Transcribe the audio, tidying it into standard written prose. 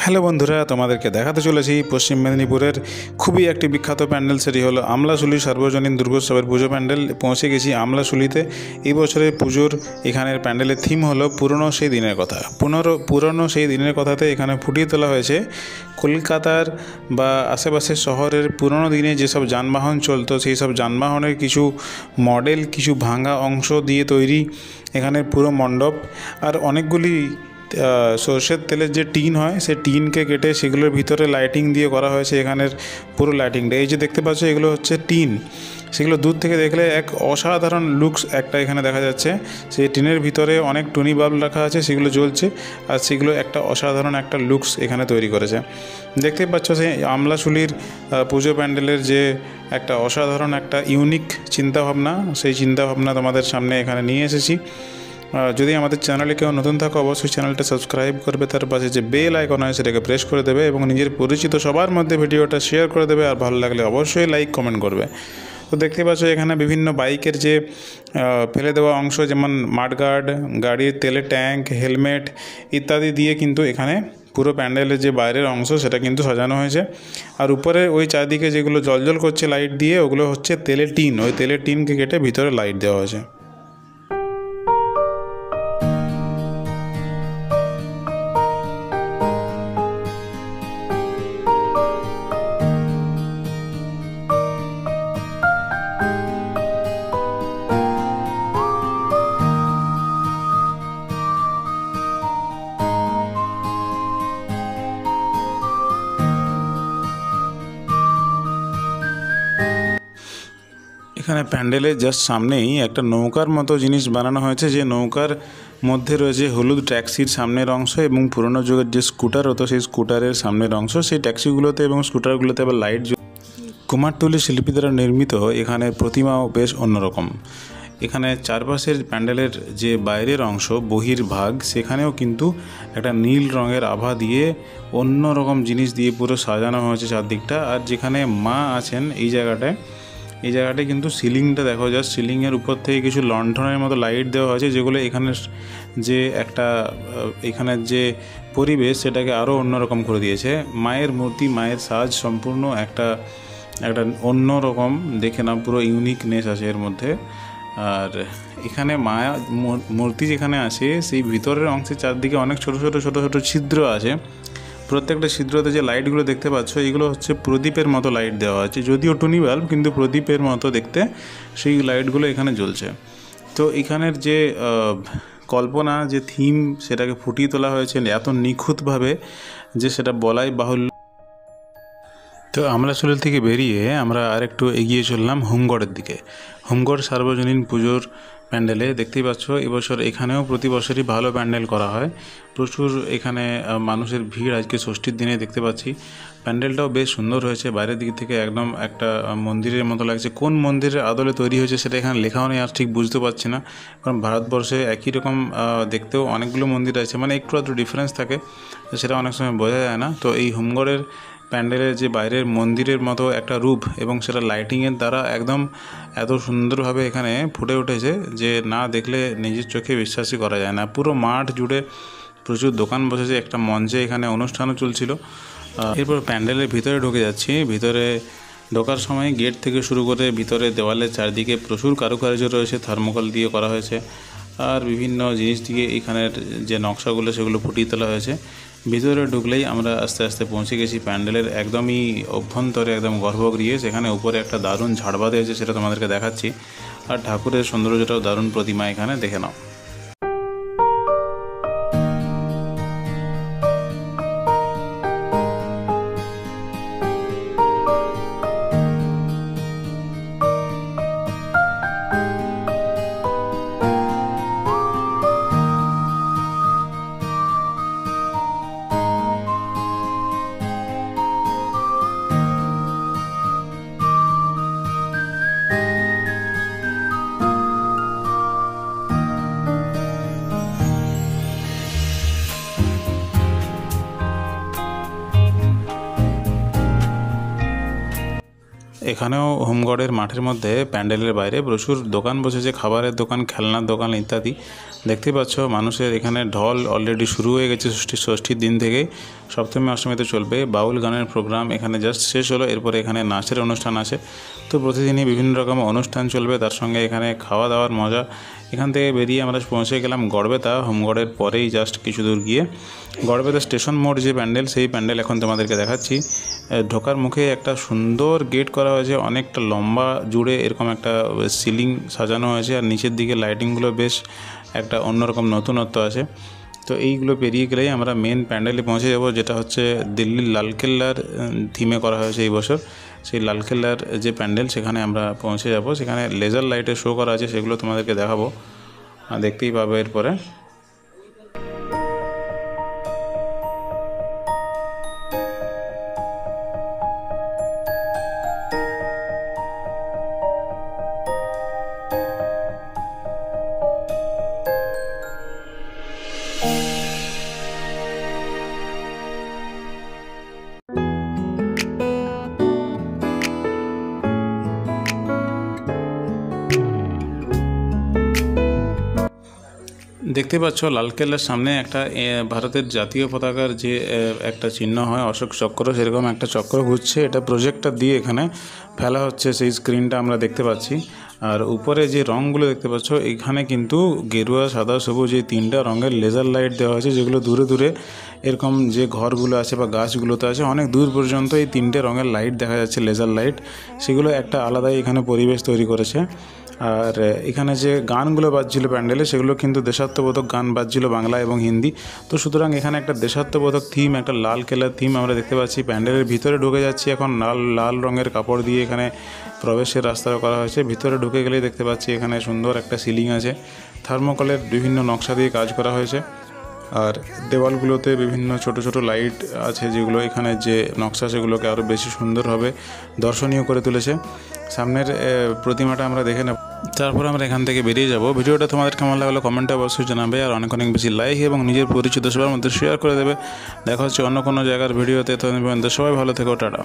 Hello বন্ধুরা, তোমাদেরকে দেখাতে চলেছি পশ্চিম মেদিনীপুরের খুবই একটি বিখ্যাত প্যান্ডেল। সেটি হলো আমলাশুলি সার্বজনীন দুর্গোৎসবের পুজো প্যান্ডেল। পৌঁছে গেছি আমলাশুলিতে। এই বছরের পুজোর এখানের প্যান্ডেলের থিম হলো পুরনো সেই দিনের কথা। পুরনো সেই দিনের কথাতে এখানে ফুটিয়ে তোলা হয়েছে কলকাতার বা আশেপাশের শহরের পুরনো দিনে যেসব যানবাহন চলতো, সেই সব যানবাহনের কিছু মডেল, কিছু ভাঙা অংশ দিয়ে তৈরি এখানে পুরো মণ্ডপ। আর অনেকগুলি সর্ষের তেলের যে টিন হয়, সেই টিনকে কেটে সেগুলোর ভিতরে লাইটিং দিয়ে করা হয়েছে এখানের পুরো লাইটিংটা। এই যে দেখতে পাচ্ছ, এগুলো হচ্ছে টিন। সেগুলো দূর থেকে দেখলে এক অসাধারণ লুকস একটা এখানে দেখা যাচ্ছে। সেই টিনের ভিতরে অনেক টুনি বাল্ব রাখা আছে, সেগুলো জ্বলছে, আর সেগুলো একটা অসাধারণ একটা লুকস এখানে তৈরি করেছে। দেখতে পাচ্ছ সেই আমলাশুলির পুজো প্যান্ডেলের যে একটা অসাধারণ একটা ইউনিক চিন্তাভাবনা, সেই চিন্তাভাবনা তোমাদের সামনে এখানে নিয়ে এসেছি। যদি আমাদের চ্যানেলে কেউ নতুন থাকো, অবশ্যই চ্যানেলটা সাবস্ক্রাইব করবে, তার পাশে যে বেল আইকন হয় সেটাকে প্রেস করে দেবে এবং নিজের পরিচিত সবার মধ্যে ভিডিওটা শেয়ার করে দেবে। আর ভালো লাগলে অবশ্যই লাইক কমেন্ট করবে। তো দেখতে পাচ্ছ এখানে বিভিন্ন বাইকের যে ফেলে দেওয়া অংশ, যেমন মাডগার্ড, গাড়ির তেলের ট্যাঙ্ক, হেলমেট ইত্যাদি দিয়ে কিন্তু এখানে পুরো প্যান্ডেলের যে বাইরের অংশ সেটা কিন্তু সাজানো হয়েছে। আর উপরে ওই চারদিকে যেগুলো জলজল করছে লাইট দিয়ে, ওগুলো হচ্ছে তেলের টিন। ওই তেলের টিনকে কেটে ভিতরে লাইট দেওয়া হয়েছে। এখানে প্যান্ডেলের জাস্ট সামনেই একটা নৌকার মতো জিনিস বানানো হয়েছে, যে নৌকার মধ্যে রয়েছে হলুদ ট্যাক্সির সামনের অংশ এবং পুরনো যুগের যে স্কুটার হতো সেই স্কুটারের সামনের অংশ। সেই ট্যাক্সিগুলোতে এবং স্কুটারগুলোতে আবার লাইট। কুমারটুলি শিল্পী দ্বারা নির্মিত এখানের প্রতিমাও বেশ অন্যরকম। এখানে চারপাশের প্যান্ডেলের যে বাইরের অংশ, বহির্ভাগ, সেখানেও কিন্তু একটা নীল রঙের আভা দিয়ে অন্য রকম জিনিস দিয়ে পুরো সাজানো হয়েছে চারদিকটা। আর যেখানে মা আছেন এই জায়গাটায় কিন্তু সিলিংটা দেখো, জাস্ট সিলিংয়ের উপর থেকে কিছু লণ্ঠনের মতো লাইট দেওয়া হয়েছে, যেগুলো এখানের যে একটা এখানের যে পরিবেশ সেটাকে আরও অন্যরকম করে দিয়েছে। মায়ের মূর্তি, মায়ের সাজ সম্পূর্ণ একটা অন্য রকম দেখে না, পুরো ইউনিকনেস আছে এর মধ্যে। আর এখানে মায়া মূর্তি যেখানে আছে সেই ভিতরের অংশের চারদিকে অনেক ছোট ছোট ছিদ্র আছে। প্রত্যেকটা ছিদ্রতে যে লাইটগুলো দেখতে পাচ্ছ, এগুলো হচ্ছে প্রদীপের মতো লাইট দেওয়া আছে, যদিও টুনি বাল্ব, কিন্তু প্রদীপের মতো দেখতে সেই লাইটগুলো এখানে জ্বলছে। তো এখানের যে কল্পনা, যে থিম, সেটাকে ফুটিয়ে তোলা হয়েছে এত নিখুঁতভাবে যে সেটা বলাই বাহুল্য। তো আমলাশুলি থেকে বেরিয়ে আমরা আরেকটু এগিয়ে চললাম হোমগড়ের দিকে। হোমগড় সার্বজনীন পুজোর প্যান্ডেলে দেখতেই পাচ্ছ এবছর এখানেও প্রতি বছরই ভালো প্যান্ডেল করা হয়। প্রচুর এখানে মানুষের ভিড়। আজকে ষষ্ঠীর দিনে দেখতে পাচ্ছি প্যান্ডেলটাও বেশ সুন্দর হয়েছে। বাইরের দিক থেকে একদম একটা মন্দিরের মতো লাগছে। কোন মন্দিরের আদলে তৈরি হয়েছে সেটা এখানে লেখাও নেই, আর ঠিক বুঝতে পারছি না, কারণ ভারতবর্ষে একই রকম দেখতেও অনেকগুলো মন্দির আছে, মানে একটু আধটু ডিফারেন্স থাকে, সেটা অনেক সময় বোঝা যায় না। তো এই হোমগড়ের প্যান্ডেলের যে বাইরের মন্দিরের মতো একটা রূপ, এবং সেটা লাইটিংয়ের দ্বারা একদম এত সুন্দরভাবে এখানে ফুটে উঠেছে যে না দেখলে নিজের চোখে বিশ্বাসই করা যায় না। পুরো মাঠ জুড়ে প্রচুর দোকান বসেছে, একটা মঞ্চে এখানে অনুষ্ঠানও চলছিল। এরপর প্যান্ডেলের ভিতরে ঢুকে যাচ্ছি। ভিতরে ঢোকার সময় গেট থেকে শুরু করে ভিতরে দেওয়ালের চারদিকে প্রচুর কারুকার্য রয়েছে, থার্মোকল দিয়ে করা হয়েছে, আর বিভিন্ন জিনিস দিয়ে এখানের যে নকশাগুলো সেগুলো ফুটিয়ে তোলা হয়েছে। ভিতরে ঢুকলেই আমরা আস্তে আস্তে পৌঁছে গেছি প্যান্ডেলের একদমই অভ্যন্তরে, একদম গর্ভগৃহে। সেখানে উপরে একটা দারুণ ঝাড় বাঁধা হয়েছে, সেটা তোমাদেরকে দেখাচ্ছি। আর ঠাকুরের সৌন্দর্যটাও দারুণ, প্রতিমা এখানে দেখে নাও। এখানেও হোমগড়ের মাঠের মধ্যে প্যান্ডেলের বাইরে প্রচুর দোকান বসেছে, খাবারের দোকান, খেলনার দোকান ইত্যাদি। দেখতে পাচ্ছ মানুষের এখানে ঢল অলরেডি শুরু হয়ে গেছে ষষ্ঠীর দিন থেকে। সপ্তমী অষ্টমীতে চলবে বাউল গানের প্রোগ্রাম, এখানে জাস্ট শেষ হলো। এরপরে এখানে নাচের অনুষ্ঠান আছে। তো প্রতিদিনই বিভিন্ন রকম অনুষ্ঠান চলবে, তার সঙ্গে এখানে খাওয়া দাওয়ার মজা। এখান থেকে বেরিয়ে আমরা পৌঁছে গেলাম গড়বেতা। হোমগড়ের পরেই জাস্ট কিছু দূর গিয়ে গড়বেতা স্টেশন মোড় যে প্যান্ডেল, সেই প্যান্ডেল এখন তোমাদেরকে দেখাচ্ছি। ঢোকার মুখে একটা সুন্দর গেট করা হয়েছে, অনেকটা লম্বা জুড়ে এরকম একটা সিলিং সাজানো হয়েছে, আর নিচের দিকে লাইটিংগুলো বেশ একটা অন্যরকম নতুনত্ব আছে। তো এইগুলো পেরিয়ে গেলেই আমরা মেন প্যান্ডেলে পৌঁছে যাব, যেটা হচ্ছে দিল্লির লালকেল্লার থিমে করা হয়েছে এই বছর। সেই লালকেল্লার যে প্যান্ডেল, সেখানে আমরা পৌঁছে যাব। সেখানে লেজার লাইটের শো করা আছে, সেগুলো তোমাদেরকে দেখাবো, দেখতেই পাবে এরপরে। দেখতে পাচ্ছ লালকেল্লার সামনে একটা ভারতের জাতীয় পতাকার যে একটা চিহ্ন হয় অশোক চক্র, সেরকম একটা চক্র ঘুরছে। এটা প্রজেক্টর দিয়ে এখানে ফেলা হচ্ছে, সেই স্ক্রিনটা আমরা দেখতে পাচ্ছি। আর উপরে যে রঙগুলো দেখতে পাচ্ছ, এখানে কিন্তু গেরুয়া, সাদা, সবুজ এই তিনটা রঙের লেজার লাইট দেওয়া হয়েছে, যেগুলো দূরে দূরে এরকম যে ঘরগুলো আছে বা গাছগুলোতে আছে অনেক দূর পর্যন্ত এই তিনটে রঙের লাইট দেখা যাচ্ছে, লেজার লাইট। সেগুলো একটা আলাদাই এখানে পরিবেশ তৈরি করেছে। আর এখানে যে গানগুলো বাজছিল প্যান্ডেলে, সেগুলো কিন্তু দেশাত্মবোধক গান বাজছিল, বাংলা এবং হিন্দি। তো সুতরাং এখানে একটা দেশাত্মবোধক থিম, একটা লাল কেল্লার থিম আমরা দেখতে পাচ্ছি। প্যান্ডেলের ভিতরে ঢুকে যাচ্ছি এখন। লাল রঙের কাপড় দিয়ে এখানে প্রবেশের রাস্তা করা হয়েছে। ভিতরে ঢুকে গেলেই দেখতে পাচ্ছি এখানে সুন্দর একটা সিলিং আছে, থার্মোকলের বিভিন্ন নকশা দিয়ে কাজ করা হয়েছে। আর দেওয়ালগুলোতে বিভিন্ন ছোট ছোট লাইট আছে, যেগুলো এখানে যে নকশা সেগুলোকে আরও বেশি সুন্দরভাবে দর্শনীয় করে তুলেছে। সামনের প্রতিমাটা আমরা দেখে নেব, তারপর আমরা এখান থেকে বেরিয়ে যাব। ভিডিওটা তোমাদের কেমন লাগলো কমেন্টে অবশ্যই জানাবে, আর অনেক বেশি লাইক এবং নিজের পরিচিত সবার মধ্যে শেয়ার করে দেবে। দেখা হচ্ছে অন্য কোনো জায়গার ভিডিওতে। ততদিন পর্যন্ত সবাই ভালো থেকো, টাটা।